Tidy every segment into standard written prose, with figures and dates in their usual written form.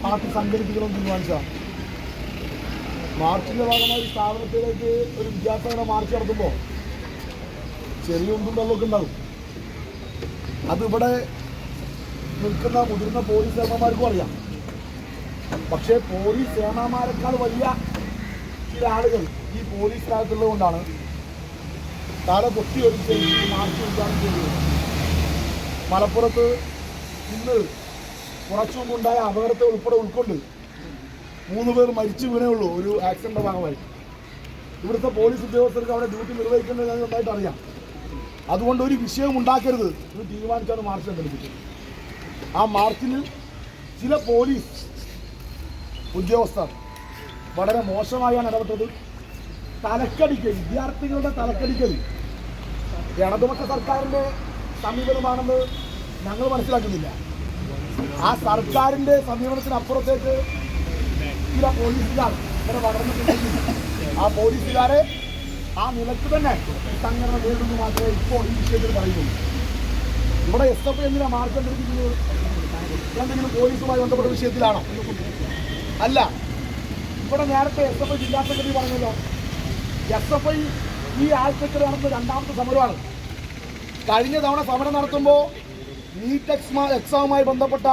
Party സംഘടിപ്പിക്കണമെന്ന് തീരുമാനിച്ച മാർച്ചിന്റെ ഭാഗമായി സ്ഥാപനത്തിലേക്ക് ഒരു വിദ്യാർത്ഥികളുടെ മാർച്ച് നടത്തുമ്പോൾ ചെറിയ ഒന്നും വെള്ളമൊക്കെ ഉണ്ടാകും. അതിവിടെ നിൽക്കുന്ന മുതിർന്ന പോലീസ് സേനാമാർക്കും അറിയാം. പക്ഷേ പോലീസ് സേനാമാരെക്കാൾ വലിയ ചില ആളുകൾ ഈ പോലീസ് രാജ്യത്തുള്ളത് കൊണ്ടാണ് തല പൊട്ടി ഒരിച്ച് മാർച്ച് ഉദ്ഘാടനം ചെയ്തത്. മലപ്പുറത്ത് ഇന്ന് കുറച്ചു മുമ്പുണ്ടായ അപകടത്തെ ഉൾപ്പെടെ ഉൾക്കൊണ്ട് 3 പേർ മരിച്ചു വീണേ ഉള്ളൂ ഒരു ആക്സിഡന്റ് ഭാഗമായി. ഇവിടുത്തെ പോലീസ് ഉദ്യോഗസ്ഥർക്ക് അവിടെ ഡ്യൂട്ടി നിർവഹിക്കേണ്ടത് നന്നായിട്ട് അറിയാം. അതുകൊണ്ട് ഒരു വിഷയം ഉണ്ടാക്കരുത് ഇത് തീരുമാനിച്ചാണ് മാർച്ച് സംഘടിപ്പിച്ചത്. ആ മാർച്ചിൽ ചില പോലീസ് ഉദ്യോഗസ്ഥർ വളരെ മോശമായാണ് ഇടപെട്ടത്. തലക്കടിക്കൽ, വിദ്യാർത്ഥികളുടെ തലക്കടിക്കൽ ഇടതുപക്ഷ സർക്കാരിൻ്റെ സമീപനമാണെന്ന് ഞങ്ങൾ മനസ്സിലാക്കുന്നില്ല. ആ സർക്കാരിൻ്റെ സമീപനത്തിനപ്പുറത്തേക്ക് ചില പോലീസുകാർ ഇവിടെ വളർന്നിട്ടുണ്ടെങ്കിൽ ആ പോലീസുകാരെ ആ നിലക്ക് തന്നെ സംഘടന നേരിടുന്നു മാത്രമേ ഇപ്പോൾ ഈ വിഷയത്തിൽ പറയുന്നുള്ളൂ. ഇവിടെ SFI എന്തിനാ മാർച്ച് സംഘടിപ്പിക്കുന്നത്? എന്തെങ്കിലും പോലീസുമായി ബന്ധപ്പെട്ട വിഷയത്തിലാണോ? അല്ല. ഇവിടെ നേരത്തെ SFI ജില്ലാ സെക്രട്ടറി പറഞ്ഞല്ലോ, SFI ഈ ആഴ്ചയ്ക്ക് നടന്ന 2ാമത്തെ സമരമാണ്. കഴിഞ്ഞ തവണ സമരം നടത്തുമ്പോൾ നീറ്റ് എക്സാമുമായി ബന്ധപ്പെട്ട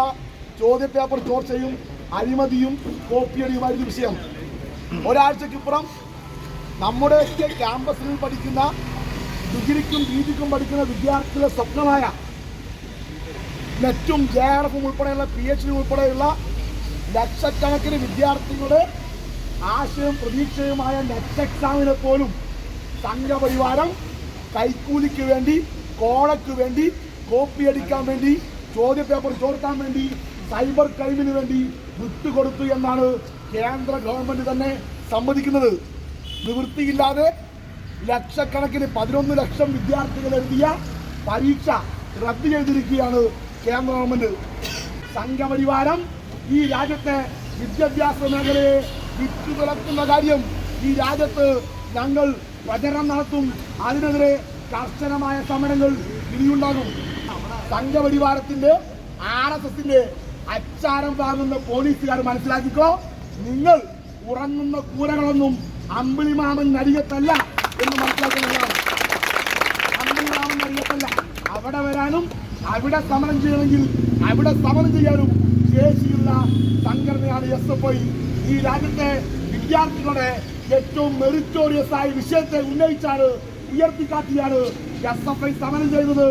ചോദ്യപേപ്പർ ചോർച്ചയും അഴിമതിയും കോപ്പിയടിയുമായിരുന്നു വിഷയം. ഒരാഴ്ചക്കിപ്പുറം നമ്മുടെയൊക്കെ ക്യാമ്പസിൽ പഠിക്കുന്ന ഡിഗ്രിക്കും PGക്കും പഠിക്കുന്ന വിദ്യാർത്ഥികളുടെ സ്വപ്നമായ നെറ്റും JRFും ഉൾപ്പെടെയുള്ള PhD ഉൾപ്പെടെയുള്ള ലക്ഷക്കണക്കിന് വിദ്യാർത്ഥികളുടെ ആശയം പ്രതീക്ഷയുമായ നെറ്റ് എക്സാമിനെ പോലും സംഘപരിവാരം കൈക്കൂലിക്ക് വേണ്ടി, കോളയ്ക്ക് വേണ്ടി, കോപ്പി അടിക്കാൻ വേണ്ടി, ചോദ്യപേപ്പർ ചോർത്താൻ വേണ്ടി, സൈബർ ക്രൈമിന് വേണ്ടി വിട്ടുകൊടുത്തു എന്നാണ് കേന്ദ്ര ഗവൺമെൻറ് തന്നെ സമ്മതിക്കുന്നത്. നിവൃത്തിയില്ലാതെ ലക്ഷക്കണക്കിന് 11 ലക്ഷം വിദ്യാർത്ഥികൾ എഴുതിയ പരീക്ഷ റദ്ദ് ചെയ്തിരിക്കുകയാണ് കേന്ദ്ര ഗവൺമെൻറ്. സംഘപരിവാരം ഈ രാജ്യത്തെ വിദ്യാഭ്യാസ മേഖലയെ വിറ്റുതുളക്കുന്ന കാര്യം ഈ രാജ്യത്ത് ഞങ്ങൾ പ്രചരണം നടത്തും. അതിനെതിരെ കർശനമായ സമരങ്ങൾ ഇനിയുണ്ടാകും. സംഘപരിവാരത്തിൻ്റെ RSSന്റെ അച്ചാരം വാങ്ങുന്ന പോലീസുകാർ മനസ്സിലാക്കിക്കോ, നിങ്ങൾ ഉറങ്ങുന്ന കൂരകളൊന്നും അമ്പിളിമാമൻ നരികത്തല്ല എന്ന് മനസ്സിലാക്കുന്നതാണ്. അമ്പിളിമാമൻ നരികത്തല്ല. അവിടെ വരാനും അവിടെ സമരം ചെയ്യണമെങ്കിൽ അവിടെ സമരം ചെയ്യാനും ശേഷിയുള്ള സംഘടനയാണ് SFI. ഈ രാജ്യത്തെ വിദ്യാർത്ഥികളുടെ ഏറ്റവും മെറിറ്റോറിയസ് ആയ വിഷയത്തെ ഉന്നയിച്ചാണ്, ഉയർത്തിക്കാട്ടിയാണ് SFI സമരം ചെയ്തത്.